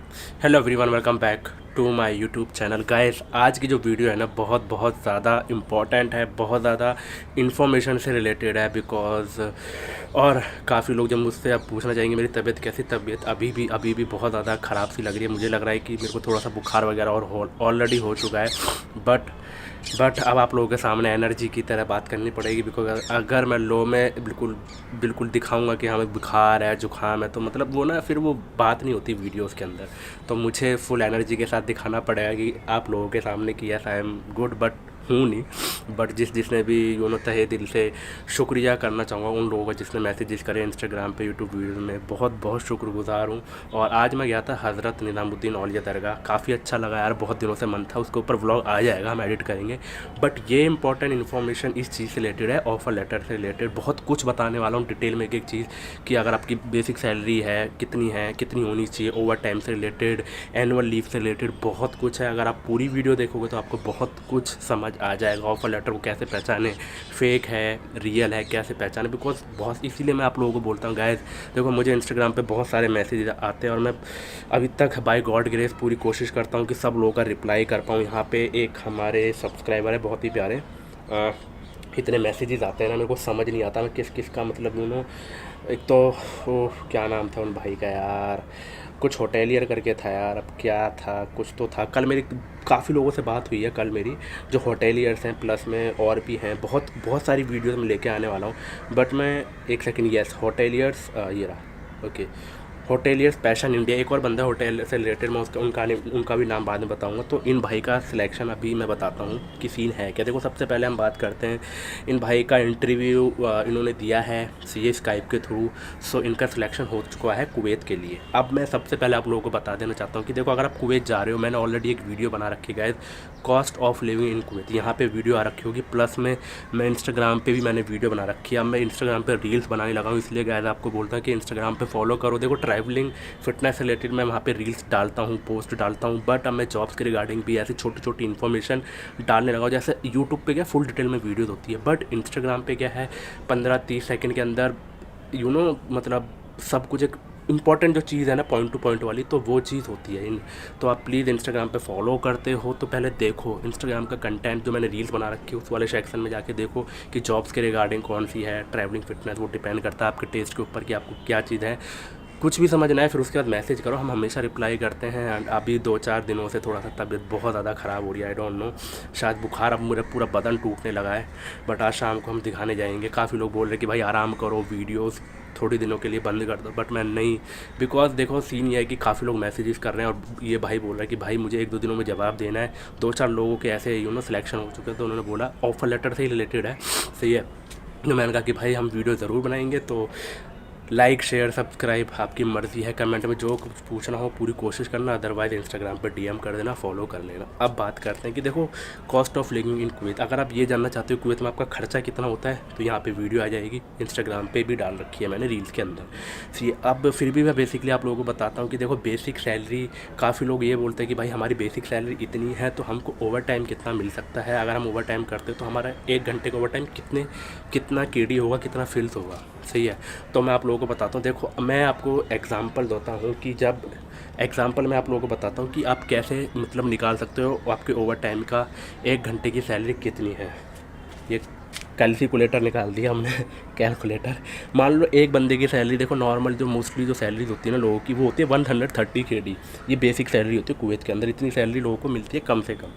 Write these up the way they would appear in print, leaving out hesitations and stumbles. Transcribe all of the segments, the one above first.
Hello everyone, welcome back to my YouTube channel. Guys, आज की जो वीडियो है ना बहुत ज़्यादा इम्पॉर्टेंट है, बहुत ज़्यादा इन्फॉर्मेशन से रिलेटेड है। बिकॉज़ और काफ़ी लोग जब मुझसे अब पूछना चाहेंगे मेरी तबीयत कैसी, तबीयत अभी भी बहुत ज़्यादा ख़राब सी लग रही है। मुझे लग रहा है कि मेरे को थोड़ा सा बुखार वगैरह और ऑलरेडी हो चुका है। बट अब आप लोगों के सामने एनर्जी की तरह बात करनी पड़ेगी। बिकॉज अगर मैं लो में बिल्कुल बिल्कुल दिखाऊंगा कि हाँ बुखार है, जुकाम है, तो मतलब वो ना फिर वो बात नहीं होती वीडियोस के अंदर। तो मुझे फुल एनर्जी के साथ दिखाना पड़ेगा कि आप लोगों के सामने कि yes I am good, but हूँ नहीं। बट जिसने भी तहे दिल से शुक्रिया करना चाहूँगा उन लोगों का जिसने मैसेजेस करे इंस्टाग्राम पे, यूट्यूब वीडियो में, बहुत शुक्रगुजार हूँ। और आज मैं गया था हज़रत निज़ामुद्दीन औलिया दरगाह, काफ़ी अच्छा लगा यार, बहुत दिनों से मन था। उसके ऊपर व्लॉग आ जाएगा, हम एडिट करेंगे। बट ये इंपॉर्टेंट इन्फॉर्मेशन इस चीज़ से रिलेटेड है, ऑफर लेटर से रिलेटेड बहुत कुछ बताने वाला हूँ डिटेल में, एक चीज़ कि अगर आपकी बेसिक सैलरी है, कितनी होनी चाहिए, ओवर टाइम से रिलेटेड, एनुअल लीव से रिलेटेड बहुत कुछ है। अगर आप पूरी वीडियो देखोगे तो आपको बहुत कुछ समझ आ जाएगा। ऑफर लेटर को कैसे पहचाने, फेक है रियल है कैसे पहचाने। बिकॉज बहुत इसीलिए मैं आप लोगों को बोलता हूँ गाइस, देखो मुझे इंस्टाग्राम पे बहुत सारे मैसेज आते हैं और मैं अभी तक बाय गॉड ग्रेस पूरी कोशिश करता हूँ कि सब लोगों का रिप्लाई कर पाऊँ। यहाँ पे एक हमारे सब्सक्राइबर है बहुत ही प्यारे, इतने मैसेजेस आते हैं ना, मेरे को समझ नहीं आता मैं किस का मतलब एक तो वो क्या नाम था उन भाई का यार, कुछ होटेलियर करके था यार, अब क्या था, कुछ तो था। कल मेरी काफ़ी लोगों से बात हुई है कल मेरी, जो होटेलियर्स हैं, प्लस में और भी हैं, बहुत सारी वीडियोस में लेके आने वाला हूँ। बट मैं एक सेकंड, यस होटेलियर्स ये रहा, ओके, होटेलियर्स पैशन इंडिया, एक और बंदा होटल से रिलेटेड, मैं उनका भी नाम बाद में बताऊंगा। तो इन भाई का सिलेक्शन अभी मैं बताता हूँ कि सीन है क्या। देखो सबसे पहले हम बात करते हैं, इन भाई का इंटरव्यू इन्होंने दिया है सीए स्काइप के थ्रू। सो इनका सिलेक्शन हो चुका है कुवैत के लिए। अब मैं सबसे पहले आप लोगों को बता देना चाहता हूँ कि देखो अगर आप कुवैत जा रहे हो, मैंने ऑलरेडी एक वीडियो बना रखी है cost of living in Kuwait, यहाँ पे वीडियो आ रखी होगी। प्लस में मैं इंस्टाग्राम पे भी मैंने वीडियो बना रखी है। अब मैं इंस्टाग्राम पे रील्स बनाने लगा हूँ, इसलिए गाइस आपको बोलता हूँ कि इंस्टाग्राम पे फॉलो करो। देखो ट्रैवलिंग फिटनेस रिलेटेड मैं वहाँ पे रील्स डालता हूँ, पोस्ट डालता हूँ। बट अब मैं जॉब्स के रिगार्डिंग भी ऐसी छोटी इन्फॉर्मेशन डालने लगा हूँ। जैसे यूट्यूब पे क्या फुल डिटेल में वीडियोज़ होती है, बट इंस्टाग्राम पे क्या है 15-30 सेकंड के अंदर मतलब सब कुछ एक इंपॉर्टेंट जो चीज़ है ना, पॉइंट टू पॉइंट वाली, तो वो चीज़ होती है तो आप प्लीज़ इंस्टाग्राम पे फॉलो करते हो तो पहले देखो इंस्टाग्राम का कंटेंट, जो मैंने रील्स बना रखी है उस वाले सेक्शन में जाके देखो कि जॉब्स के रिगार्डिंग कौन सी है। ट्रैवलिंग फिटनेस वो डिपेंड करता है आपके टेस्ट के ऊपर कि आपको क्या चीज़ है। कुछ भी समझना है फिर उसके बाद मैसेज करो, हम हमेशा रिप्लाई करते हैं। एंड अभी 2-4 दिनों से थोड़ा सा तबीयत बहुत ज़्यादा ख़राब हो रही है, आई डोंट नो, शायद बुखार, अब मेरा पूरा बदन टूटने लगा है। बट आज शाम को हम दिखाने जाएंगे। काफ़ी लोग बोल रहे हैं कि भाई आराम करो, वीडियोस थोड़ी दिनों के लिए बंद कर दो, बट मैं नहीं। बिकॉज देखो सीन ये है कि काफ़ी लोग मैसेजेस कर रहे हैं और ये भाई बोल रहा है कि भाई मुझे 1-2 दिनों में जवाब देना है। 2-4 लोगों के ऐसे सिलेक्शन हो चुके हैं, तो उन्होंने बोला ऑफर लेटर से ही रिलेटेड है। सही है, तो मैंने कहा कि भाई हम वीडियो ज़रूर बनाएंगे। तो लाइक शेयर सब्सक्राइब आपकी मर्ज़ी है, कमेंट में जो कुछ पूछना हो पूरी कोशिश करना, अदरवाइज़ इंस्टाग्राम पर डीएम कर देना, फॉलो कर लेना। अब बात करते हैं कि देखो cost of living in Kuwait, अगर आप ये जानना चाहते हो कुवैत में आपका खर्चा कितना होता है तो यहाँ पे वीडियो आ जाएगी, इंस्टाग्राम पे भी डाल रखी है मैंने रील्स के अंदर। सी अब फिर भी मैं बेसिकली आप लोगों को बताता हूँ कि देखो बेसिक सैलरी, काफ़ी लोग ये बोलते हैं कि भाई हमारी बेसिक सैलरी इतनी है तो हमको ओवर टाइम कितना मिल सकता है। अगर हम ओवर टाइम करते तो हमारा 1 घंटे का ओवर टाइम कितना केडी होगा, कितना फिल्स होगा। सही है, तो मैं आप लोगों को बताता हूँ। देखो मैं आपको एग्जांपल देता हूँ कि जब एग्जांपल मैं आप लोगों को बताता हूँ कि आप कैसे मतलब निकाल सकते हो आपके ओवर टाइम का 1 घंटे की सैलरी कितनी है। ये कैलकुलेटर निकाल दिया हमने कैलकुलेटर। मान लो एक बंदे की सैलरी, देखो नॉर्मल जो मोस्टली जो सैलरीज होती है ना लोगों की, वो होती है 130 KD। ये बेसिक सैलरी होती है कुवैत के अंदर, इतनी सैलरी लोगों को मिलती है कम से कम।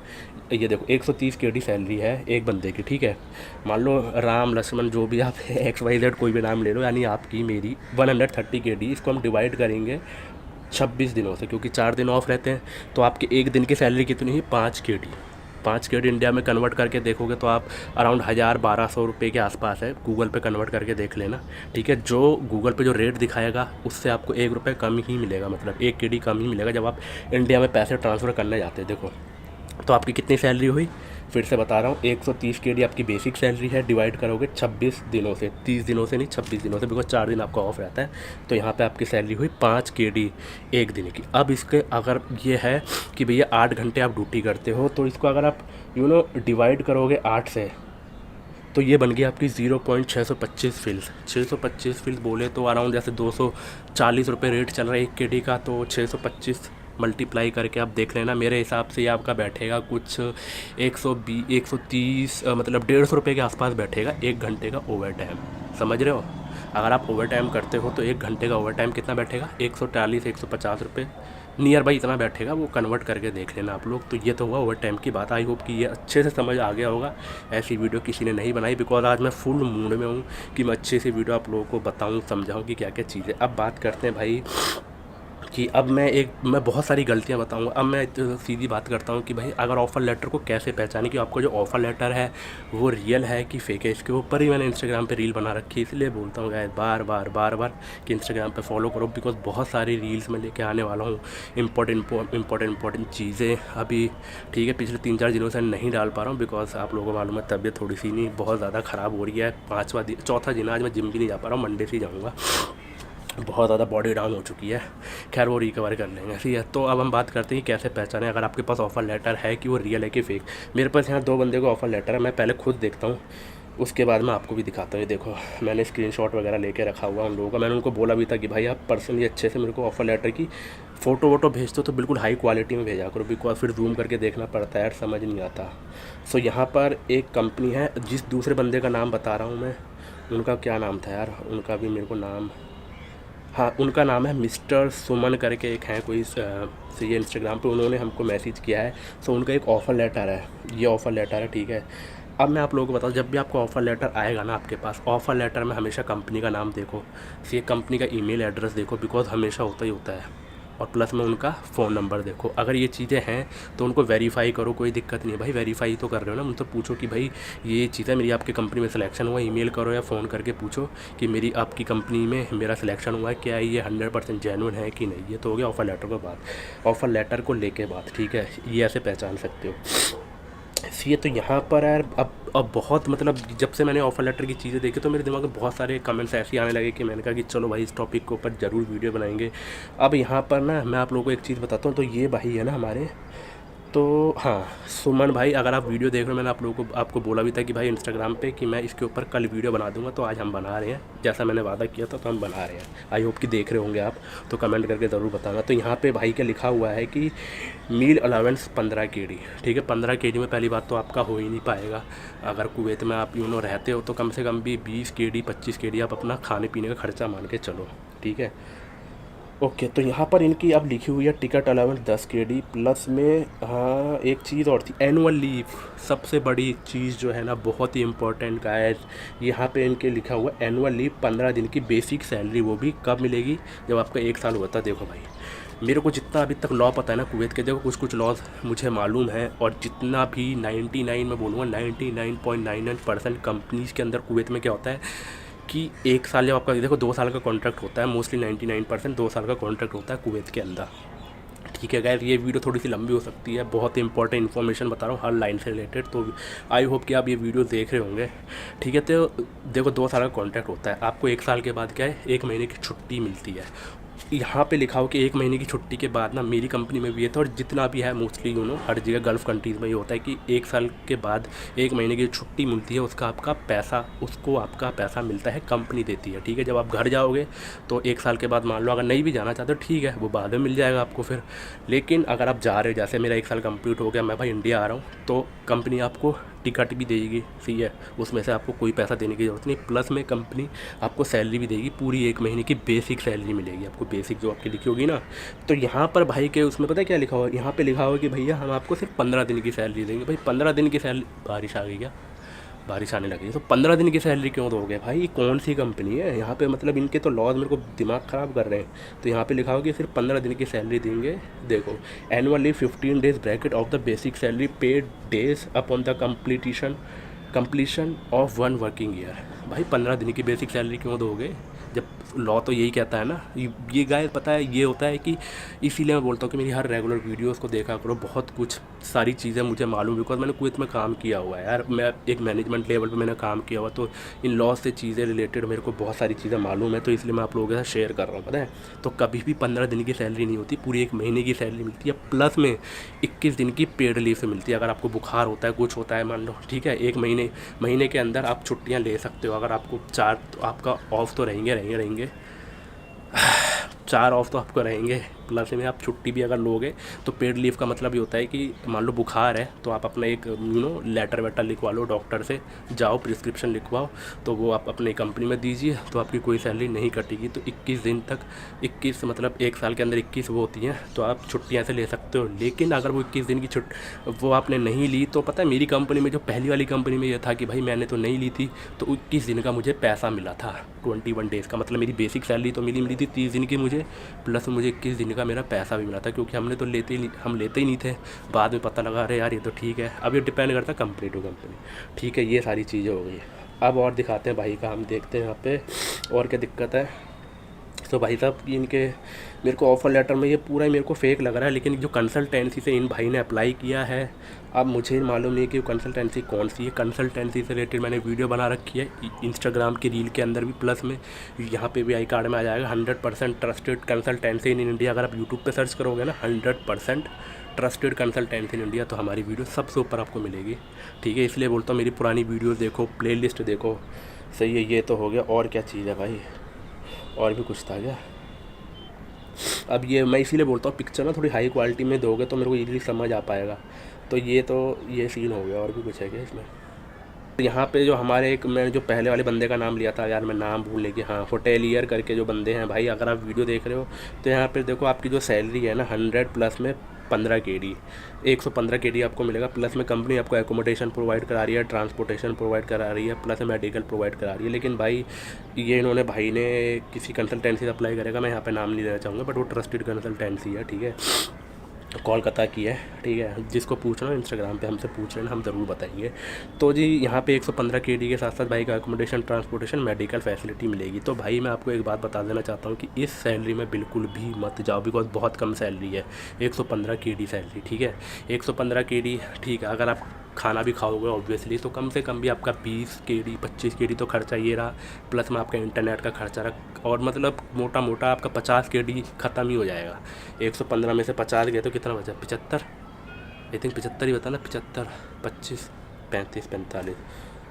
ये देखो 130 KD सैलरी है एक बंदे की, ठीक है। मान लो राम लक्ष्मण जो भी आप XYZ कोई भी नाम ले लो, यानी आपकी मेरी 130 KD, इसको हम डिवाइड करेंगे 26 दिनों से, क्योंकि 4 दिन ऑफ रहते हैं। तो आपके एक दिन की सैलरी कितनी है? 5 KD। 5 KD इंडिया में कन्वर्ट करके देखोगे तो आप अराउंड 1000-1200 रुपये के आसपास है। गूगल पे कन्वर्ट करके देख लेना, ठीक है। जो गूगल पे जो रेट दिखाएगा उससे आपको 1 रुपये कम ही मिलेगा, मतलब 1 KD कम ही मिलेगा जब आप इंडिया में पैसे ट्रांसफ़र करने जाते हैं। देखो तो आपकी कितनी सैलरी हुई, फिर से बता रहा हूँ, 130 KD आपकी बेसिक सैलरी है, डिवाइड करोगे 26 दिनों से, 30 दिनों से नहीं 26 दिनों से, बिकॉज 4 दिन आपका ऑफ रहता है। तो यहाँ पे आपकी सैलरी हुई 5 KD एक दिन की। अब इसके अगर ये है कि भैया 8 घंटे आप ड्यूटी करते हो, तो इसको अगर आप डिवाइड करोगे 8 से, तो ये बन गई आपकी 0.625 फिल्स। 625 फिल्स बोले तो अराउंड जैसे 240 रुपये रेट चल रहा है 1 KD का, तो 625 मल्टीप्लाई करके आप देख लेना। मेरे हिसाब से ये आपका बैठेगा कुछ 120 130 मतलब 150 रुपये के आसपास बैठेगा 1 घंटे का ओवर टाइम, समझ रहे हो। अगर आप ओवर टाइम करते हो तो 1 घंटे का ओवर टाइम कितना बैठेगा, 140 150 रुपये नियर बाई इतना बैठेगा। वो कन्वर्ट करके देख लेना आप लोग। तो ये तो हुआ ओवर टाइम की बात। आई होप कि ये अच्छे से समझ आ गया होगा। ऐसी वीडियो किसी ने नहीं बनाई, बिकॉज आज मैं फुल मूड में हूँ कि मैं अच्छे से वीडियो आप लोगों को बताऊँ, समझाऊँ कि क्या क्या चीज़ें। अब बात करते हैं भाई कि अब मैं बहुत सारी गलतियां बताऊंगा। अब मैं तो सीधी बात करता हूं कि भाई अगर ऑफ़र लेटर को कैसे पहचाने कि आपको जो ऑफ़र लेटर है वो रियल है कि फेक है। इसके ऊपर ही मैंने इंस्टाग्राम पे रील बना रखी है, इसलिए बोलता हूँ गाइस बार बार कि इंस्टाग्राम पे फॉलो करो, बिकॉज बहुत सारी रील्स मैं लेके आने वाला हूँ। इंपॉर्टेंट चीज़ें अभी ठीक है पिछले 3-4 दिनों से नहीं डाल पा रहा हूँ, बिकॉज आप लोगों को मालूम है तबीयत थोड़ी सी नहीं बहुत ज़्यादा ख़राब हो रही है। चौथा दिन आज मैं जिम भी नहीं जा पा रहा हूँ, मंडे से ही जाऊँगा। बहुत ज़्यादा बॉडी डाउन हो चुकी है। खैर वो रिकवर कर लेंगे, ठीक है। तो अब हम बात करते हैं कि कैसे पहचानें अगर आपके पास ऑफ़र लेटर है कि वो रियल है कि फेक। मेरे पास यहाँ 2 बंदे को ऑफ़र लेटर है, मैं पहले खुद देखता हूँ, उसके बाद मैं आपको भी दिखाता हूँ। ये देखो मैंने स्क्रीनशॉट वगैरह लेके रखा हुआ उन लोगों का। मैंने उनको बोला भी था कि भाई आप पर्सनली अच्छे से मेरे को ऑफ़र लेटर की फ़ोटो वोटो भेजते हो तो बिल्कुल हाई क्वालिटी में भेजा करो, बिकॉज फिर जूम करके देखना पड़ता है यार, समझ नहीं आता। सो यहाँ पर एक कंपनी है, जिस दूसरे बंदे का नाम बता रहा हूँ मैं, उनका क्या नाम था यार, उनका भी मेरे को नाम, हाँ उनका नाम है मिस्टर सुमन करके एक है कोई से, ये इंस्टाग्राम पे उन्होंने हमको मैसेज किया है। सो उनका एक ऑफ़र लेटर है, ये ऑफ़र लेटर है, ठीक है। अब मैं आप लोगों को बताऊँ, जब भी आपको ऑफ़र लेटर आएगा ना आपके पास, ऑफ़र लेटर में हमेशा कंपनी का नाम देखो, ये कंपनी का ईमेल एड्रेस देखो, बिकॉज हमेशा होता ही होता है, और प्लस में उनका फ़ोन नंबर देखो। अगर ये चीज़ें हैं तो उनको वेरीफाई करो, कोई दिक्कत नहीं है भाई, वेरीफाई तो कर रहे हो ना, उनसे पूछो कि भाई ये चीज़ें मेरी आपकी कंपनी में सिलेक्शन हुआ, ईमेल करो या फ़ोन करके पूछो कि मेरी आपकी कंपनी में मेरा सिलेक्शन हुआ है, क्या ये 100% जेन्युइन है कि नहीं। ये तो हो गया ऑफ़र लेटर के बाद, ऑफ़र लेटर को लेके बात, ठीक है। ये ऐसे पहचान सकते हो। ये तो यहाँ पर यार अब बहुत मतलब जब से मैंने ऑफ़र लेटर की चीज़ें देखी तो मेरे दिमाग में बहुत सारे कमेंट्स ऐसे आने लगे कि मैंने कहा कि चलो भाई इस टॉपिक के ऊपर ज़रूर वीडियो बनाएंगे। अब यहाँ पर ना मैं आप लोगों को एक चीज़ बताता हूँ। तो ये भाई है ना हमारे, तो हाँ सुमन भाई, अगर आप वीडियो देख रहे हो, मैंने आप लोगों को आपको बोला भी था कि भाई इंस्टाग्राम पे कि मैं इसके ऊपर कल वीडियो बना दूंगा, तो आज हम बना रहे हैं, जैसा मैंने वादा किया था तो हम बना रहे हैं। आई होप कि देख रहे होंगे आप, तो कमेंट करके ज़रूर बताना। तो यहाँ पे भाई क्या लिखा हुआ है कि मील अलावेंस 15 KD, ठीक है। 15 KD में पहली बात तो आपका हो ही नहीं पाएगा। अगर कुवैत में आप रहते हो तो कम से कम भी 20 KD 25 KD आप अपना खाने पीने का खर्चा मान के चलो, ठीक है। ओके तो यहाँ पर इनकी अब लिखी हुई है टिकट अलाउंस 10 KD प्लस में, हाँ एक चीज़ और थी, एनुअल लीव, सबसे बड़ी चीज़ जो है ना, बहुत ही इंपॉर्टेंट गाइस। यहाँ पे इनके लिखा हुआ एनुअल लीव 15 दिन की बेसिक सैलरी, वो भी कब मिलेगी, जब आपका 1 साल हुआ था। देखो भाई मेरे को जितना अभी तक लॉ पता है ना कुवैत के, देखो कुछ लॉज मुझे मालूम है, और जितना भी 99 मैं बोलूँगा 99.99% कंपनीज़ के अंदर कुवैत में क्या होता है कि 1 साल जब आपका, देखो 2 साल का कॉन्ट्रैक्ट होता है, मोस्टली 99% 2 साल का कॉन्ट्रैक्ट होता है कुवैत के अंदर, ठीक है गाइस। ये वीडियो थोड़ी सी लंबी हो सकती है, बहुत ही इंपॉर्टेंट इन्फॉर्मेशन बता रहा हूँ हर लाइन से रिलेटेड, तो आई होप कि आप ये वीडियो देख रहे होंगे, ठीक है। तो देखो 2 साल का कॉन्ट्रैक्ट होता है, आपको 1 साल के बाद क्या है 1 महीने की छुट्टी मिलती है। यहाँ पे लिखा हो कि 1 महीने की छुट्टी के बाद ना, मेरी कंपनी में भी है, तो और जितना भी है मोस्टली हर जगह गल्फ़ कंट्रीज़ में ये होता है कि 1 साल के बाद 1 महीने की छुट्टी मिलती है, उसका आपका पैसा मिलता है, कंपनी देती है, ठीक है। जब आप घर जाओगे तो 1 साल के बाद मान लो अगर नहीं भी जाना चाहते हो, ठीक है वो बाद में मिल जाएगा आपको फिर। लेकिन अगर आप जा रहे हो, जैसे मेरा 1 साल कंप्लीट हो गया, मैं भाई इंडिया आ रहा हूँ, तो कंपनी आपको टिकट भी देगी, ठीक है, उसमें से आपको कोई पैसा देने की ज़रूरत नहीं, प्लस में कंपनी आपको सैलरी भी देगी, पूरी 1 महीने की बेसिक सैलरी मिलेगी आपको, बेसिक जो आपकी लिखी होगी ना। तो यहाँ पर भाई के उसमें पता है क्या लिखा हुआ है, यहाँ पे लिखा हुआ है कि भैया हम आपको सिर्फ 15 दिन की सैलरी देंगे। भाई 15 दिन की सैलरी, बारिश आ गई क्या, बारिश आने लगी, तो 15 दिन की सैलरी क्यों दोगे भाई, कौन सी कंपनी है यहाँ पे, मतलब इनके तो लॉज मेरे को दिमाग ख़राब कर रहे हैं। तो यहाँ पे लिखा हो कि सिर्फ 15 दिन की सैलरी देंगे। देखो annual leave 15 days bracket of the basic salary paid days upon the completion of 1 working year. भाई 15 दिन की बेसिक सैलरी क्यों दोगे, जब लॉ तो यही कहता है ना। ये गाय पता है ये होता है कि इसीलिए मैं बोलता हूँ कि मेरी हर रेगुलर वीडियोस को देखा करो, बहुत कुछ सारी चीज़ें मुझे मालूम, बिकॉज मैंने कुवैत में काम किया हुआ है यार, मैं एक मैनेजमेंट लेवल पे मैंने काम किया हुआ, तो इन लॉ से चीज़ें रिलेटेड मेरे को बहुत सारी चीज़ें मालूम है, तो इसलिए मैं आप लोगों के साथ शेयर कर रहा हूँ, पता है। तो कभी भी 15 दिन की सैलरी नहीं होती, पूरी 1 महीने की सैलरी मिलती है, प्लस में 21 दिन की पेड लीव से मिलती है। अगर आपको बुखार होता है, कुछ होता है मान लो, ठीक है, 1 महीने के अंदर आप छुट्टियाँ ले सकते हो। अगर आपको 4 तो आपका ऑफ तो रहेंगे 4 ऑफ तो आपको रहेंगे, प्लस में आप छुट्टी भी अगर लोगे तो पेड लीव का मतलब ये होता है कि मान लो बुखार है तो आप अपना एक लेटर वेटर लिखवा लो डॉक्टर से, जाओ प्रिस्क्रिप्शन लिखवाओ, तो वो आप अपनी कंपनी में दीजिए, तो आपकी कोई सैलरी नहीं कटेगी। तो 21 दिन तक, 21 मतलब एक साल के अंदर 21 वो होती हैं, तो आप छुट्टियाँ से ले सकते हो। लेकिन अगर वो 21 दिन की वो आपने नहीं ली, तो पता है मेरी कंपनी में, जो पहली वाली कंपनी में ये था कि भाई मैंने तो नहीं ली थी, तो 21 दिन का मुझे पैसा मिला था, 21 डेज़ का, मतलब मेरी बेसिक सैलरी तो मिली थी 30 दिन की मुझे, प्लस मुझे 21 दिन का मेरा पैसा भी मिला था, क्योंकि हम लेते ही नहीं थे। बाद में पता लगा अरे यार ये तो ठीक है। अब ये डिपेंड करता है कंपनी टू कंपनी। ठीक है, ये सारी चीज़ें हो गई। अब और दिखाते हैं भाई का, हम देखते हैं यहाँ पे और क्या दिक्कत है। तो भाई साहब इनके मेरे को ऑफ़र लेटर में ये पूरा ही मेरे को फेक लग रहा है, लेकिन जो कंसल्टेंसी से इन भाई ने अप्लाई किया है, अब मुझे मालूम नहीं कि वो कंसल्टेंसी कौन सी है। कंसल्टेंसी से रिलेटेड मैंने वीडियो बना रखी है इंस्टाग्राम की रील के अंदर भी, प्लस में यहाँ पे भी आई कार्ड में आ जाएगा। 100% ट्रस्टेड कंसल्टेंसी इन इंडिया। अगर आप यूट्यूब पे सर्च करोगे ना 100% ट्रस्टेड कंसल्टेंसी इन इंडिया, तो हमारी वीडियो सबसे ऊपर आपको मिलेगी। ठीक है, इसलिए बोलता हूँ मेरी पुरानी वीडियोज़ देखो, प्लेलिस्ट देखो। सही है, ये तो हो गया। और क्या चीज़ है भाई, और भी कुछ था क्या? अब ये मैं इसीलिए बोलता हूँ पिक्चर ना थोड़ी हाई क्वालिटी में दोगे तो मेरे को इजीली समझ आ पाएगा। तो ये सीन हो गया। और भी कुछ है क्या इसमें? यहाँ पे जो हमारे मैंने जो पहले वाले बंदे का नाम लिया था यार, मैं नाम भूलने की, हाँ होटेलियर करके जो बंदे हैं भाई, अगर आप वीडियो देख रहे हो तो यहाँ पे देखो आपकी जो सैलरी है ना 100 प्लस में 15 KD, 115 KD आपको मिलेगा। प्लस में कंपनी आपको एकोमोडेशन प्रोवाइड करा रही है, ट्रांसपोर्टेशन प्रोवाइड करा रही है, प्लस मेडिकल प्रोवाइड करा रही है। लेकिन भाई ये इन्होंने भाई ने किसी कंसल्टेंसी से अप्लाई करेगा, मैं यहाँ पे नाम नहीं देना चाहूँगा, बट वो ट्रस्टेड कंसल्टेंसी है। ठीक है, कोलकाता की है। ठीक है, जिसको पूछना इंस्टाग्राम पे हमसे पूछ लेना, हम ज़रूर बताएंगे। तो जी यहाँ पे 115 KD के साथ साथ भाई का एकोमोडेशन, ट्रांसपोर्टेशन, मेडिकल फैसिलिटी मिलेगी। तो भाई मैं आपको एक बात बता देना चाहता हूँ कि इस सैलरी में बिल्कुल भी मत जाओ, बिकॉज बहुत कम सैलरी है, 115 KD सैलरी। ठीक है, 115 KD ठीक है। अगर आप खाना भी खाओगे ऑब्वियसली, तो कम से कम भी आपका 20 KD 25 KD तो खर्चा ये रहा, प्लस में आपका इंटरनेट का खर्चा रहा, और मतलब मोटा मोटा आपका 50 KD ख़त्म ही हो जाएगा। 115 में से 50 गए तो कितना बचा? 75, आई थिंक 75 ही बता ना, 75 25 35 45,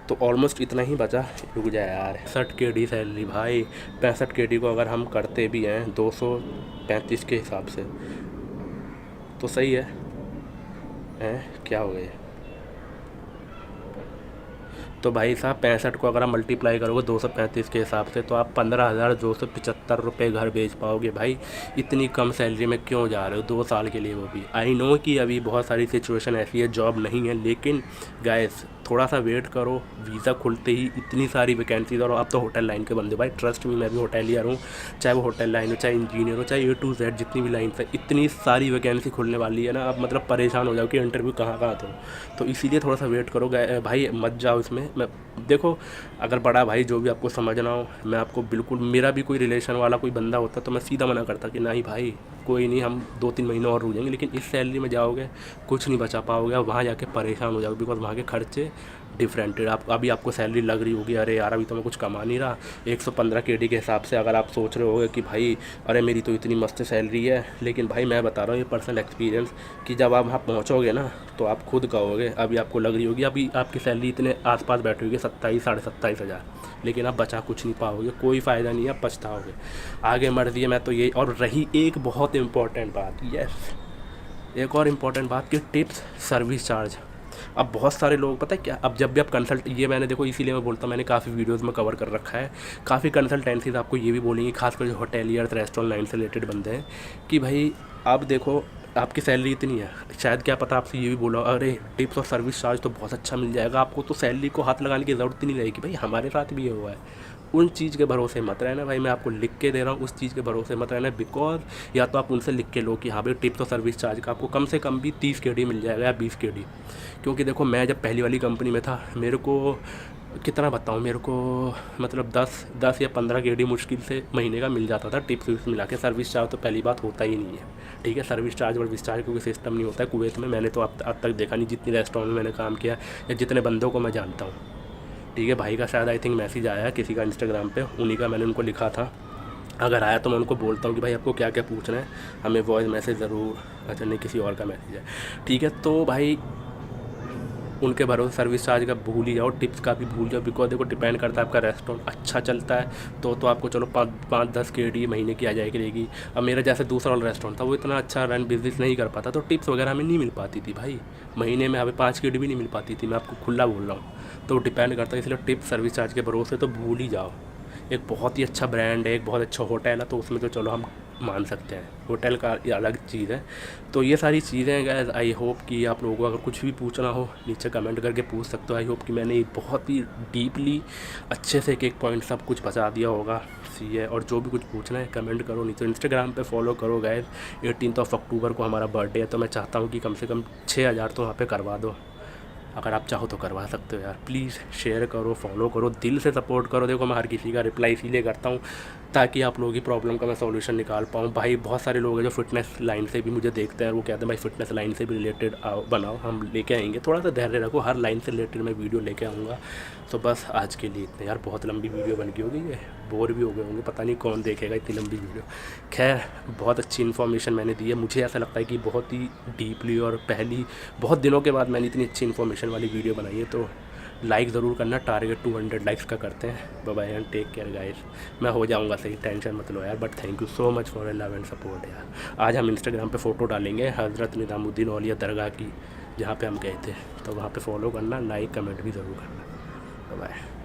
तो ऑलमोस्ट इतना ही बचा। रुक जाए यार, 60 KD सैलरी भाई। 65 KD को अगर हम करते भी हैं 235 के हिसाब से तो सही है, क्या हो गया? तो भाई साहब 65 को अगर आप मल्टीप्लाई करोगे 235 के हिसाब से, तो आप 15,275 रुपये घर बेच पाओगे। भाई इतनी कम सैलरी में क्यों जा रहे हो 2 साल के लिए, वो भी? आई नो कि अभी बहुत सारी सिचुएशन ऐसी है, जॉब नहीं है, लेकिन गाइस थोड़ा सा वेट करो। वीज़ा खुलते ही इतनी सारी वैकेंसीज, और अब तो होटल लाइन के बंदे भाई, ट्रस्ट में मैं भी होटेलियर हूँ, चाहे वो होटल लाइन हो, चाहे इंजीनियर हो, चाहे A to Z जितनी भी लाइन है, इतनी सारी वैकेंसी खुलने वाली है ना, अब मतलब परेशान हो जाओ कि इंटरव्यू कहाँ कहाँ तो इसीलिए थोड़ा सा वेट करो भाई, मत जाओ इसमें। मैं देखो, अगर बड़ा भाई जो भी आपको समझना हो, मैं आपको बिल्कुल, मेरा भी कोई रिलेशन वाला कोई बंदा होता तो मैं सीधा मना करता कि नहीं भाई कोई नहीं, हम 2-3 महीने और रुक जाएंगे। लेकिन इस सैलरी में जाओगे कुछ नहीं बचा पाओगे, वहाँ जाके परेशान हो जाओगे, बिकॉज वहाँ के खर्चे डिफरेंट। अभी आपको सैलरी लग रही होगी अरे यार अभी तो मैं कुछ कमा नहीं रहा, 115 KD के हिसाब से अगर आप सोच रहे होगे कि भाई अरे मेरी तो इतनी मस्त सैलरी है, लेकिन भाई मैं बता रहा हूँ ये पर्सनल एक्सपीरियंस कि जब आप वहाँ पहुँचोगे ना तो आप खुद कहोगे, अभी आपको लग रही होगी अभी आपकी सैलरी इतने आसपास बैठी होगी 27 साढ़े 27 हज़ार, लेकिन आप बचा कुछ नहीं पाओगे, कोई फ़ायदा नहीं है, आप पछताओगे। आगे मर्जी है, मैं तो ये। और रही एक बहुत इम्पॉर्टेंट बात, यस एक और इम्पॉर्टेंट बात कि टिप्स सर्विस चार्ज। अब बहुत सारे लोग पता है क्या, अब जब भी आप कंसल्ट, ये मैंने देखो इसीलिए मैं बोलता हूँ, मैंने काफ़ी वीडियोस में कवर कर रखा है, काफ़ी कंसल्टेंसीज आपको ये भी बोलेंगी, खासकर जो होटेलियर्स रेस्टोरेंट लाइन से रिलेटेड बंदे हैं, कि भाई आप देखो आपकी सैलरी इतनी है, शायद क्या पता आपसे ये भी बोला अरे टिप्स और सर्विस चार्ज तो बहुत अच्छा मिल जाएगा आपको, तो सैलरी को हाथ लगाने की ज़रूरत ही नहीं रहेगी। भाई हमारे साथ भी ये हुआ है। उन चीज़ के भरोसे मत रहना भाई, मैं आपको लिख के दे रहा हूँ, उस चीज़ के भरोसे मत रहना, बिकॉज या तो आप उनसे लिख के लो कि हाँ भाई टिप्स और सर्विस चार्ज का आपको कम से कम भी 30 KD मिल जाएगा या 20 KD। क्योंकि देखो मैं जब पहली वाली कंपनी में था, मेरे को कितना बताऊँ, मेरे को मतलब 10 या 15 KD मुश्किल से महीने का मिल जाता था, टिप्स विप्स मिला के। सर्विस चार्ज तो पहली बात होता ही नहीं है, ठीक है, सर्विस चार्ज वर्विस चार्ज क्योंकि सिस्टम नहीं होता है कुवैत में। मैंने तो अब तक देखा नहीं, जितनी रेस्टोरेंट में मैंने काम किया या जितने बंदों को मैं जानता हूँ। ठीक है, भाई का शायद आई थिंक मैसेज आया है किसी का इंस्टाग्राम पे, उन्हीं का मैंने उनको लिखा था, अगर आया तो मैं उनको बोलता हूँ कि भाई आपको क्या क्या पूछना है, हमें वॉइस मैसेज ज़रूर। अच्छा नहीं, किसी और का मैसेज है, ठीक है। तो भाई उनके भरोसे सर्विस चार्ज का भूल ही जाओ, टिप्स का भी भूल जाओ, बिकॉज देखो डिपेंड करता है आपका रेस्टोरेंट अच्छा चलता है तो आपको चलो 5-10 KD महीने की आ जाएगी रहेगी। अब मेरा जैसे दूसरा वाला रेस्टोरेंट था वो इतना अच्छा रन बिजनेस नहीं कर पाता, तो टिप्स वगैरह हमें नहीं मिल पाती थी भाई, महीने में हमें 5 KD भी नहीं मिल पाती थी, मैं आपको खुला बोल रहा हूँ। तो डिपेंड करता है, इसलिए टिप्स सर्विस चार्ज के भरोसे तो भूल ही जाओ। एक बहुत ही अच्छा ब्रांड है, एक बहुत अच्छा होटल है, तो उसमें तो चलो हम मान सकते हैं, होटल का अलग चीज़ है। तो ये सारी चीज़ें हैं गाइस। आई होप कि आप लोगों को अगर कुछ भी पूछना हो नीचे कमेंट करके पूछ सकते हो। आई होप कि मैंने बहुत ही डीपली अच्छे से एक पॉइंट सब कुछ बता दिया होगा। सी है, और जो भी कुछ पूछना है कमेंट करो नीचे। इंस्टाग्राम पे फॉलो करो गाइस। 18 अक्टूबर को हमारा बर्थडे है, तो मैं चाहता हूँ कि कम से कम 6000 तो वहाँ पे करवा दो। अगर आप चाहो तो करवा सकते हो यार, प्लीज़ शेयर करो, फॉलो करो, दिल से सपोर्ट करो। देखो मैं हर किसी का रिप्लाई इसीलिए करता हूँ ताकि आप लोगों की प्रॉब्लम का मैं सॉल्यूशन निकाल पाऊँ। भाई बहुत सारे लोग हैं जो फिटनेस लाइन से भी मुझे देखते हैं, वो कहते हैं भाई फिटनेस लाइन से भी रिलेटेड आओ बनाओ, हम लेके आएंगे। थोड़ा सा धैर्य रखो, हर लाइन से रिलेटेड मैं वीडियो लेके आऊँगा। तो बस आज के लिए इतने यार, बहुत लंबी वीडियो बन गई होगी, ये बोर भी हो गए होंगे, पता नहीं कौन देखेगा इतनी लंबी वीडियो। खैर बहुत अच्छी इन्फॉर्मेशन मैंने दी है, मुझे ऐसा लगता है कि बहुत ही डीपली और पहली बहुत दिनों के बाद मैंने इतनी अच्छी इन्फॉर्मेशन वाली वीडियो बनाई है। तो लाइक ज़रूर करना, टारगेट 200 लाइक्स का करते हैं। Bye bye and take care guys. मैं हो जाऊंगा सही, टेंशन मत लो यार, but thank you so much for love and support यार। आज हम इंस्टाग्राम पे फ़ोटो डालेंगे हज़रत निज़ामुद्दीन औलिया दरगाह की, जहाँ पे हम गए थे, तो वहाँ पे फॉलो करना, लाइक कमेंट भी ज़रूर करना। Bye bye.